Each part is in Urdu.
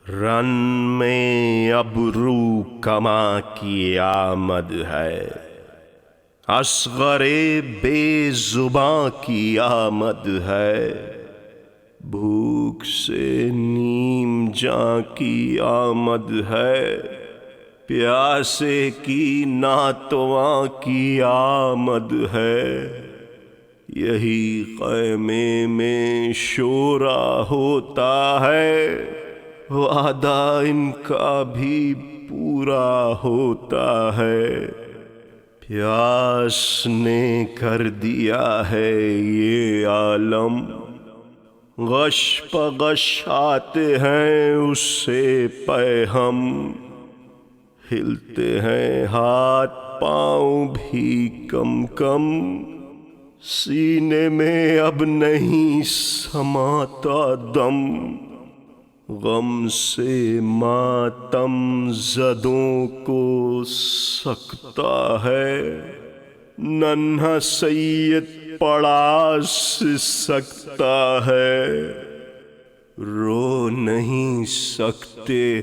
رن میں ابرو کما کی آمد ہے، اصغر بے زباں کی آمد ہے، بھوک سے نیم جاں کی آمد ہے، پیاسے کی ناتواں کی آمد ہے۔ یہی خیمے میں شورا ہوتا ہے، وعدہ ان کا بھی پورا ہوتا ہے۔ پیاس نے کر دیا ہے یہ عالم، غش پغش آتے ہیں اس سے پیہم، ہلتے ہیں ہاتھ پاؤں بھی کم کم، سینے میں اب نہیں سماتا دم۔ غم سے ماتم زدوں کو سکتا ہے، ننھا سید پڑا سکتا ہے۔ رو نہیں سکتے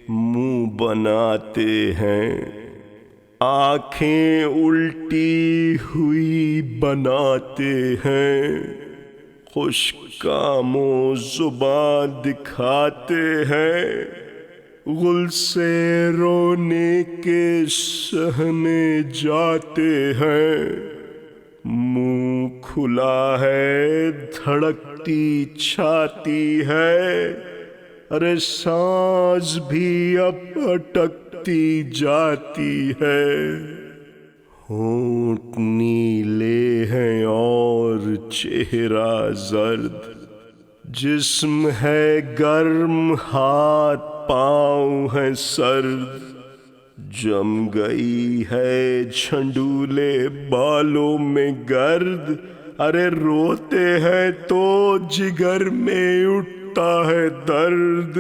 منہ بناتے ہیں، آنکھیں الٹی ہوئی بناتے ہیں، خشک کام و زباں دکھاتے ہیں، غل سے رونے کے سہنے جاتے ہیں۔ منہ کھلا ہے دھڑکتی چھاتی ہے، ارے سانس بھی اب اٹکتی جاتی ہے۔ ہونٹ نیلے ہیں اور چہرہ زرد، جسم ہے گرم ہاتھ پاؤں ہیں سرد، جم گئی ہے جھنڈولے بالوں میں گرد، ارے روتے ہیں تو جگر میں اٹھتا ہے درد،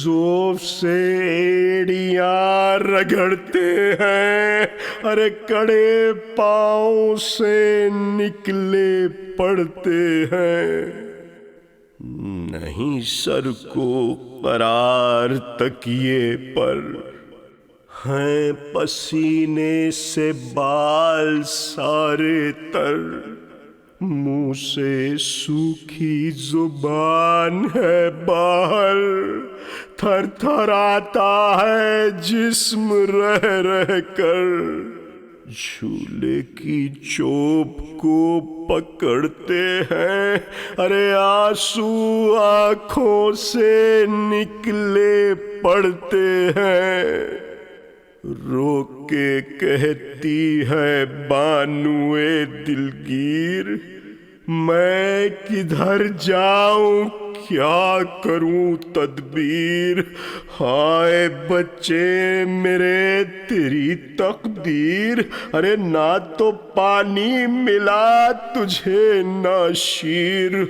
ذوف سے ایڑیاں رگڑتے ہیں، ارے کڑے پاؤں سے نکلے پڑتے ہیں۔ نہیں سر کو قرار تکیے پر، ہیں پسینے سے بال سارے تر، منہ سے سوکھی زبان ہے باہر، تھر تھر آتا ہے جسم رہ رہ کر، جھولے کی چوب کو پکڑتے ہیں، ارے آنسو آنکھوں سے نکلے پڑتے ہیں۔ رو کے کہتی ہے بانوئے دلگیر، میں کدھر جاؤں کیا کروں تدبیر، ہائے بچے میرے تیری تقدیر، ارے نہ تو پانی ملا تجھے نہ شیر،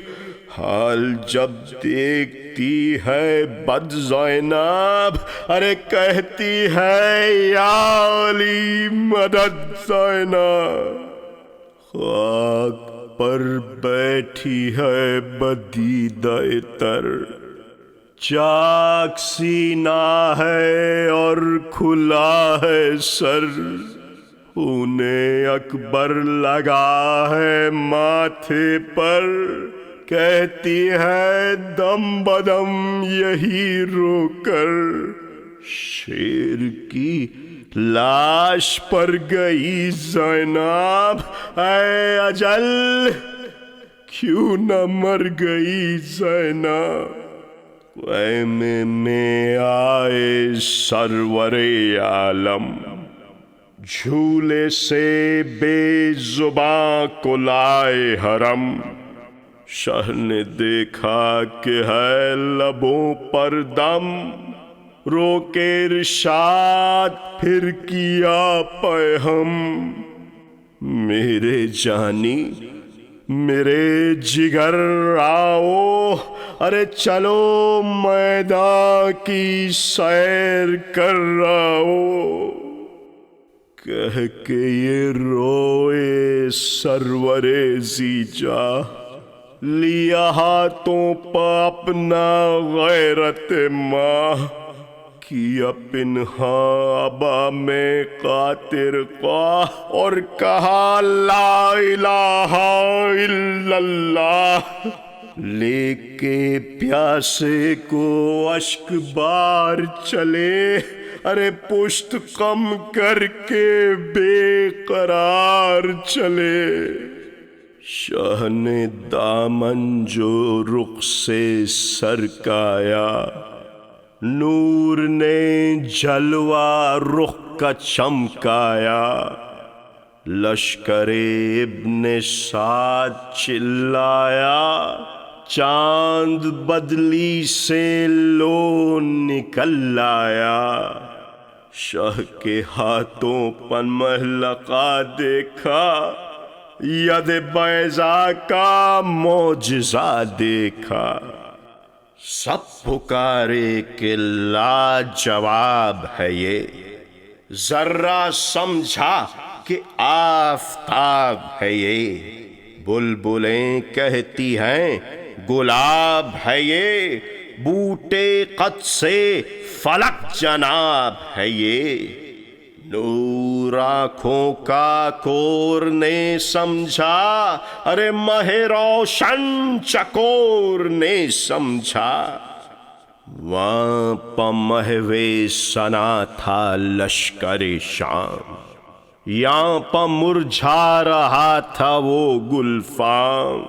حال جب دیکھتی ہے بد زینب، ارے کہتی ہے یا علی مدد زینب، خاک پر بیٹھی ہے بدیدہ تر، چاک سینہ ہے اور کھلا ہے سر، خون اکبر لگا ہے ماتھے پر، کہتی ہے دم بدم یہی رو کر، شیر کی لاش پر گئی زینب، اے اجل کیوں نہ مر گئی زینب۔ خیمے میں آئے سرور عالم، جھولے سے بے زباں کو لائے حرم، شاہ نے دیکھا کہ ہے لبوں پر دم، رو کے ارشاد پھر کیا پیہم، میرے جانی میرے جگر آؤ، ارے چلو میدان کی سیر کر آؤ، کہہ کے یہ روئے سرور ذی جاہ، لیا ہاتھوں پہ اپنا غیرت ماں، کیا پنہاں ابا میں قاطر خواہ، اور کہا لا الہ الا اللہ، لے کے پیاسے کو اشک بار چلے، ارے پشت خم کر کے بے قرار چلے۔ شاہ نے دامن جو رخ سے سرکایا، نور نے جلوہ رخ کا چمکایا، لشکر ابن سعد چلایا، چاند بدلی سے لو نکل آیا۔ شاہ کے ہاتھوں پر محلقہ دیکھا، ید بیضا کا معجزہ دیکھا، سب پکارے کہ لاجواب ہے یہ، ذرہ سمجھا کہ آفتاب ہے یہ، بلبلیں کہتی ہیں گلاب ہے یہ، بوٹے قد سے فلک جناب ہے یہ، نور آنکھوں کا کور نے سمجھا، ارے مہ روشن چکور نے سمجھا۔ وہاں پہ محو ثنا تھا لشکر شام، یہاں پہ مرجھا رہا تھا وہ گلفام،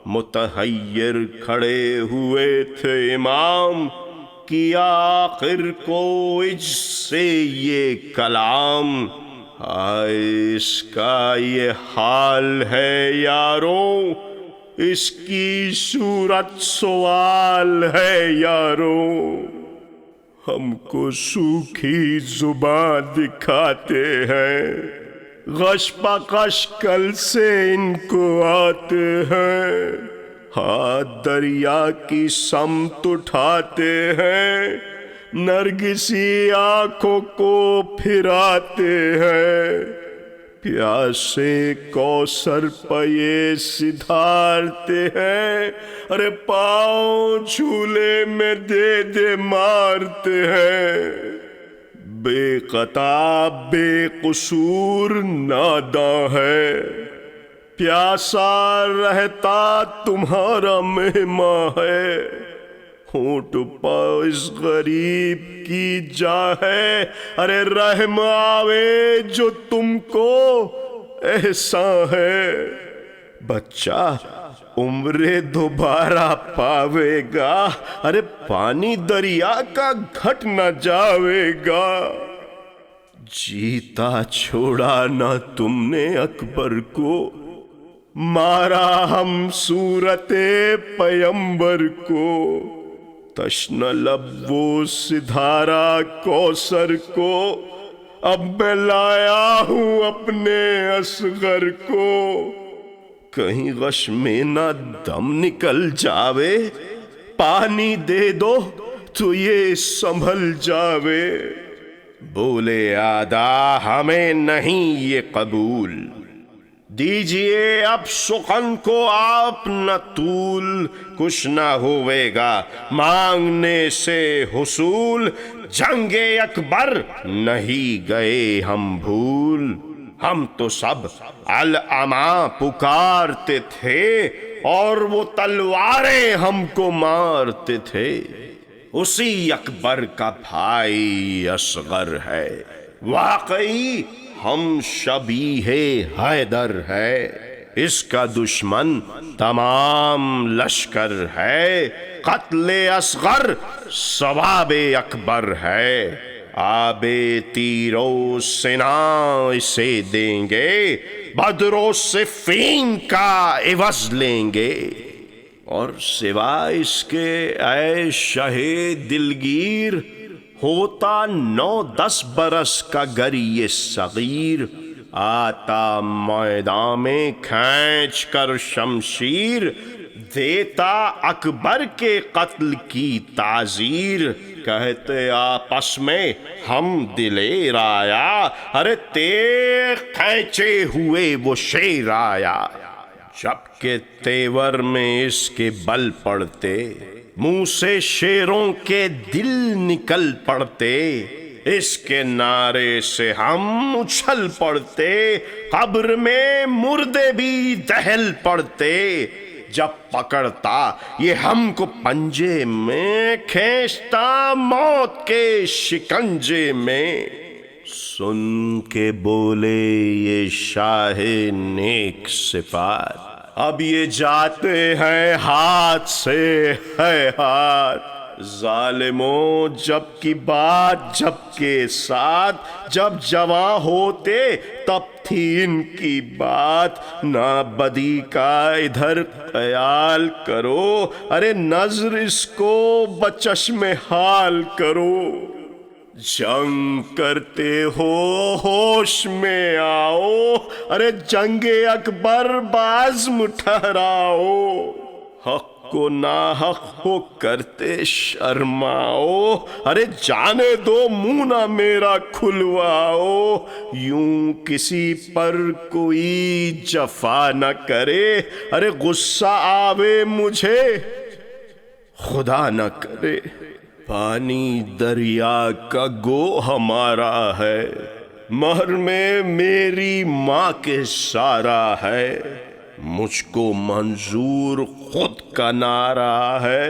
متحیر کھڑے ہوئے تھے امام، کیا آخر کو اج سے یہ کلام، ہائے اس کا یہ حال ہے یارو، اس کی صورت سوال ہے یارو، ہم کو سوکھی زباں دکھاتے ہیں، غش پکش کل سے ان کو آتے ہیں، ہاتھ دریا کی سمت اٹھاتے ہیں، نرگسی آنکھوں کو پھراتے ہیں، پیاسے کوثر پہ یہ سدھارتے ہیں، ارے پاؤں جھولے میں دے دے مارتے ہیں، بے خطا بے قصور ناداں ہے، پیاسا رہتا تمہارا مہماں ہے، ہونٹ پہ اس غریب کی جا ہے، ارے رحم آوے جو تم کو احسان ہے، بچہ عمر دوبارہ پاوے گا، ارے پانی دریا کا گھٹ نہ جاوے گا، جیتا چھوڑا نہ تم نے اکبر کو، مارا ہم صورت پیمبر کو، تشنہ لب وہ سدھارا کوثر کو، اب میں لایا ہوں اپنے اصغر کو، کہیں غش میں نہ دم نکل جاوے، پانی دے دو تو یہ سنبھل جاوے، بولے آدھا ہمیں نہیں یہ قبول، دیجئے اب سخن کو آپ نہ طول، کچھ نہ ہوئے گا مانگنے سے حصول، جنگ اکبر نہیں گئے ہم بھول، ہم تو سب العما پکارتے تھے، اور وہ تلواریں ہم کو مارتے تھے، اسی اکبر کا بھائی اصغر ہے، واقعی ہم شبیہ حیدر ہے، اس کا دشمن تمام لشکر ہے، قتل اصغر ثواب اکبر ہے، آب تیر و سنا اسے دیں گے، بدر و صفین کا عوض لیں گے، اور سوائے اس کے اے شاہ دلگیر، ہوتا 9-10 برس کا گر یہ صغیر، آتا میدان میں کھینچ کر شمشیر، دیتا اکبر کے قتل کی تعزیر، کہتے آپس میں ہم دلیر آیا، ارے تیغ کھینچے ہوئے وہ شیر آیا، جبکہ تیور میں اس کے بل پڑتے، منہ سے شیروں کے دل نکل پڑتے، اس کے نعرے سے ہم اچھل پڑتے، قبر میں مردے بھی دہل پڑتے، جب پکڑتا یہ ہم کو پنجے میں، کھینچتا موت کے شکنجے میں۔ سن کے بولے یہ شاہ نیک صفات، اب یہ جاتے ہیں ہاتھ سے ہے ہاتھ۔ ظالموں جب کی بات جب کے ساتھ، جب جواں ہوتے تب تھی ان کی بات، نہ بدی کا ادھر خیال کرو، ارے نظر اس کو بچشم حال کرو۔ جنگ کرتے ہو ہوش میں آؤ، ارے جنگ اکبر بعزم ٹھہراؤ، حق کو ناحق ہو کرتے شرماؤ، ارے جانے دو منہ نہ میرا کھلواؤ، یوں کسی پر کوئی جفا نہ کرے، ارے غصہ آوے مجھے خدا نہ کرے۔ پانی دریا کا گو ہمارا ہے، مہر میں میری ماں کے سارا ہے، مجھ کو منظور خود کا نعرہ ہے،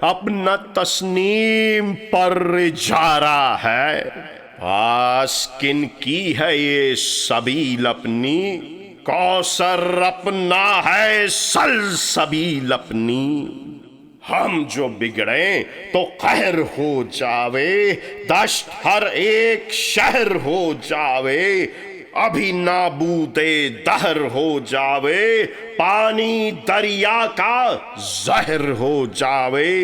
اپنا تسنیم پر اجارہ ہے۔ پاس کن کی ہے یہ سبیل اپنی، کوثر اپنا ہے سلسبیل اپنی۔ ہم جو بگڑیں تو قہر ہو جاوے، دشت ہر ایک شہر ہو جاوے، ابھی نابود دہر ہو جاوے، پانی دریا کا زہر ہو جاوے،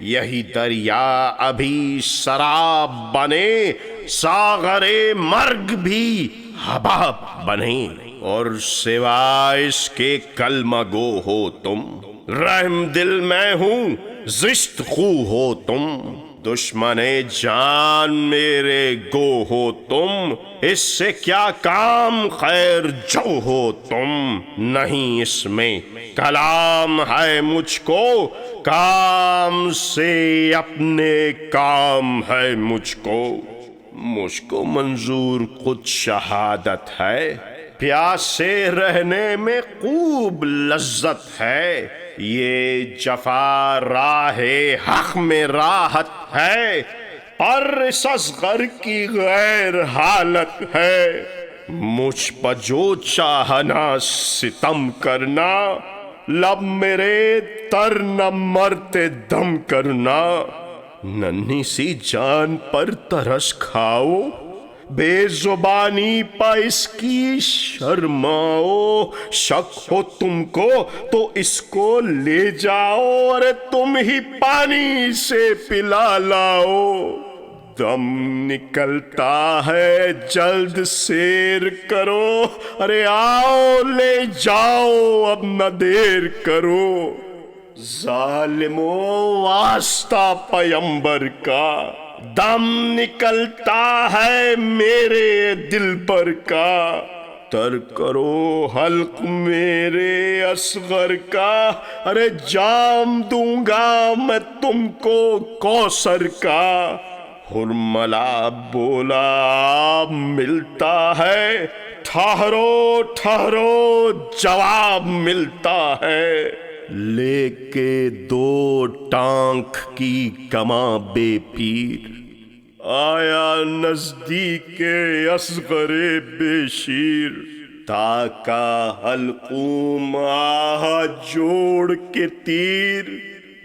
یہی دریا ابھی سراب بنے، ساغر مرگ بھی حباب بنے، اور سوائے اس کے کلمہ گو ہو تم، رحم دل میں ہوں زشت خو ہو تم، دشمن جان میرے گو ہو تم، اس سے کیا کام خیر جو ہو تم، نہیں اس میں کلام ہے مجھ کو، کام سے اپنے کام ہے مجھ کو منظور خود شہادت ہے، پیاسے رہنے میں خوب لذت ہے، یہ جفا راہ حق میں راحت ہے، پر اس اصغر کی غیر حالت ہے، مجھ پہ جو چاہنا ستم کرنا، لب میرے تر نہ مرتے دم کرنا، ننھی سی جان پر ترس کھاؤ، بے زبانی پا اس کی شرماؤ، شک ہو تم کو تو اس کو لے جاؤ، ارے تم ہی پانی سے پلا لاؤ، دم نکلتا ہے جلد سیر کرو، ارے آؤ لے جاؤ اب نہ دیر کرو، ظالموں واسطہ پیمبر کا، دم نکلتا ہے میرے دل پر کا، تر کرو حلق میرے اصغر کا، ارے جام دوں گا میں تم کو کوثر کا، ہرملا بولا آب ملتا ہے، ٹھہرو ٹھہرو جواب ملتا ہے، لے کے دو ٹانک کی کماں بے پیر، آیا نزدیک اصغر بے شیر، تاکا حلقوم آہا جوڑ کے تیر،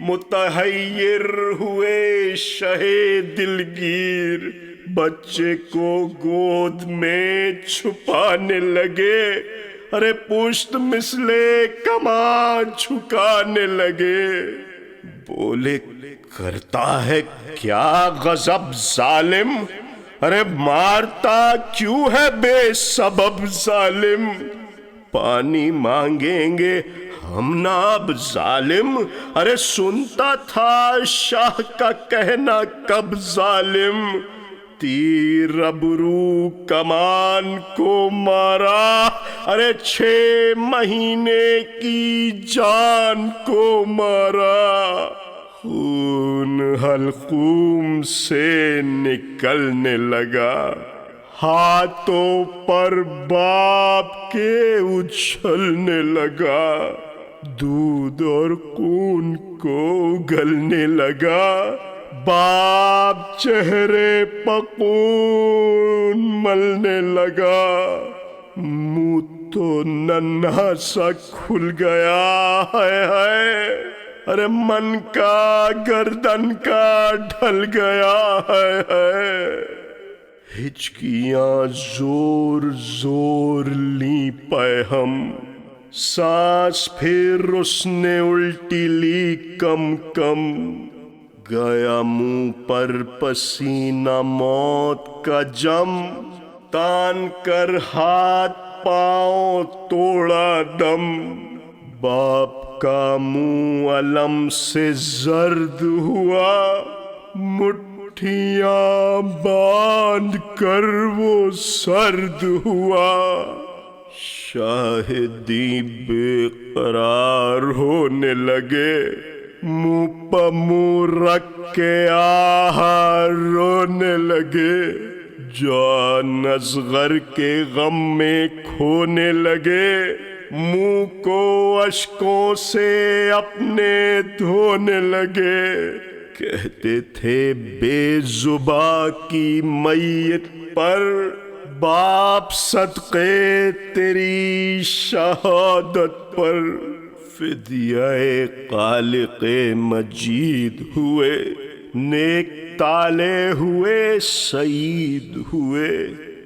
متحیر ہوئے شہ دلگیر، بچے کو گود میں چھپانے لگے، ارے پشت مسلے کمان جھکانے لگے، بولے کرتا ہے کیا غضب ظالم، ارے مارتا کیوں ہے بے سبب ظالم، پانی مانگیں گے ہم نہ اب ظالم، ارے سنتا تھا شاہ کا کہنا کب ظالم، تیر ابرو کمان کو مارا، ارے 6 مہینے کی جان کو مارا، خون حلقوم سے نکلنے لگا، ہاتھوں پر باپ کے اچھلنے لگا، دودھ اور خون کو گلنے لگا، باپ چہرے پہ خون ملنے لگا، منہ تو ننھا سا کھل گیا، ہے ارے من کا گردن کا ڈھل گیا، ہے ہچکیاں زور زور لی پے ہم، سانس پھر اس نے الٹی لی کم کم، گیا منہ پر پسینہ موت کا جم، تان کر ہاتھ پاؤں توڑا دم، باپ کا منہ الم سے زرد ہوا، مٹھیاں باندھ کر وہ سرد ہوا، شاہدی بے قرار ہونے لگے، منہ پہ منہ رکھ کے آہا رونے لگے، جان اصغر کے غم میں کھونے لگے، منہ کو اشکوں سے اپنے دھونے لگے، کہتے تھے بے زباں کی میت پر، باپ صدقے تیری شہادت پر، فدیہ خالق مجید ہوئے، نیک تالے ہوئے شہید ہوئے،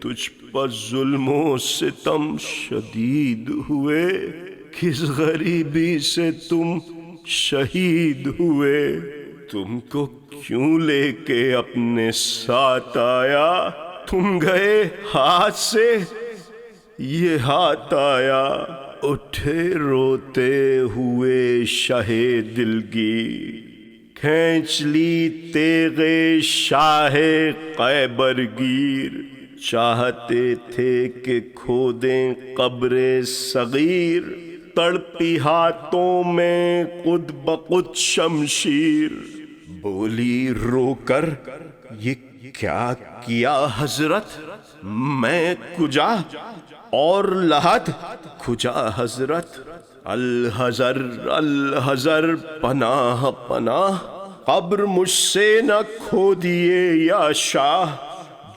تجھ پر ظلم و ستم شدید ہوئے، کس غریبی سے تم شہید ہوئے، تم کو کیوں لے کے اپنے ساتھ آیا، تم گئے ہاتھ سے یہ ہاتھ آیا، اٹھے روتے ہوئے شاہ دلگیر، کھینچ لی تیغ شاہ خیبر گیر، چاہتے تھے کہ کھودیں قبر صغیر، تڑپی ہاتھوں میں خود بخود شمشیر، بولی رو کر یہ کیا کیا حضرت، میں کجا اور لحد کجا حضرت، الحذر الحذر پناہ پناہ، قبر مجھ سے نہ کھودیے یا شاہ،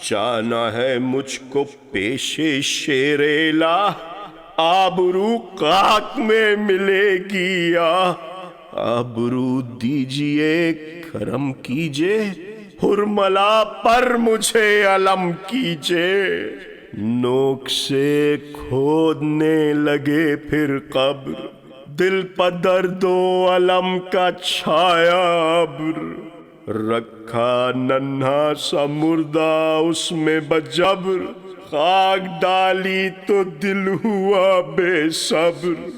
جانا ہے مجھ کو پیش شیر الہ، آبرو خاک میں ملے گی یا، آبرو دیجئے کرم کیجئے، حرملا پر مجھے علم کیجئے، نوک سے کھودنے لگے پھر قبر، دل پہ درد و علم کا چھایا ابر، رکھا ننھا سا مردہ اس میں بجبر، خاک ڈالی تو دل ہوا بے صبر،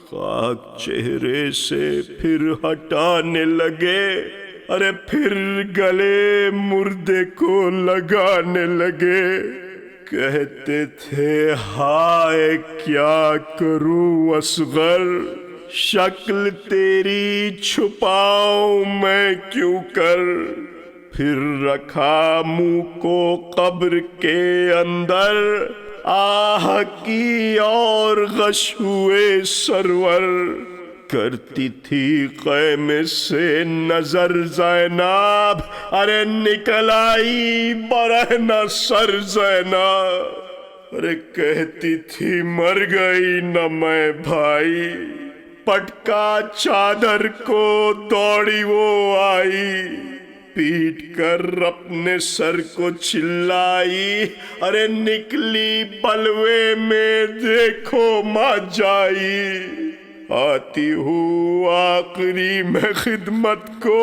خاک چہرے سے پھر ہٹانے لگے، ارے پھر گلے مردے کو لگانے لگے، کہتے تھے ہائے کیا کروں اصغر، شکل تیری چھپاؤں میں کیوں کر، پھر رکھا منہ کو قبر کے اندر، آہ کی اور غش ہوئے سرور، کرتی تھی خیمے سے نظر زینب، ارے نکل آئی برہنہ سر زینب، ارے کہتی تھی مر گئی نہ میں بھائی، پٹکا چادر کو دوڑی وہ آئی، پیٹ کر اپنے سر کو چلائی، ارے نکلی بلوے میں دیکھو ماں جائی، آتی ہوں آخری میں خدمت کو،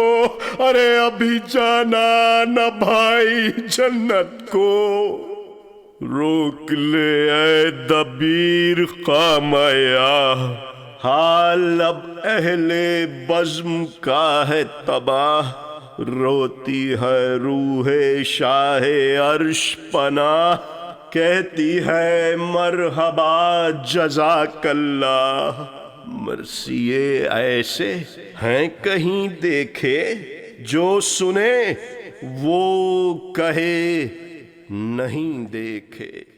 ارے ابھی جانا نہ بھائی جنت کو، روک لے اے دبیر خامیا، حال اب اہل بزم کا ہے تباہ، روتی ہے روح شاہ عرش پناہ، کہتی ہے مرحبا جزاک اللہ۔ مرثیے ایسے ہیں کہیں دیکھے، جو سنے وہ کہے نہیں دیکھے۔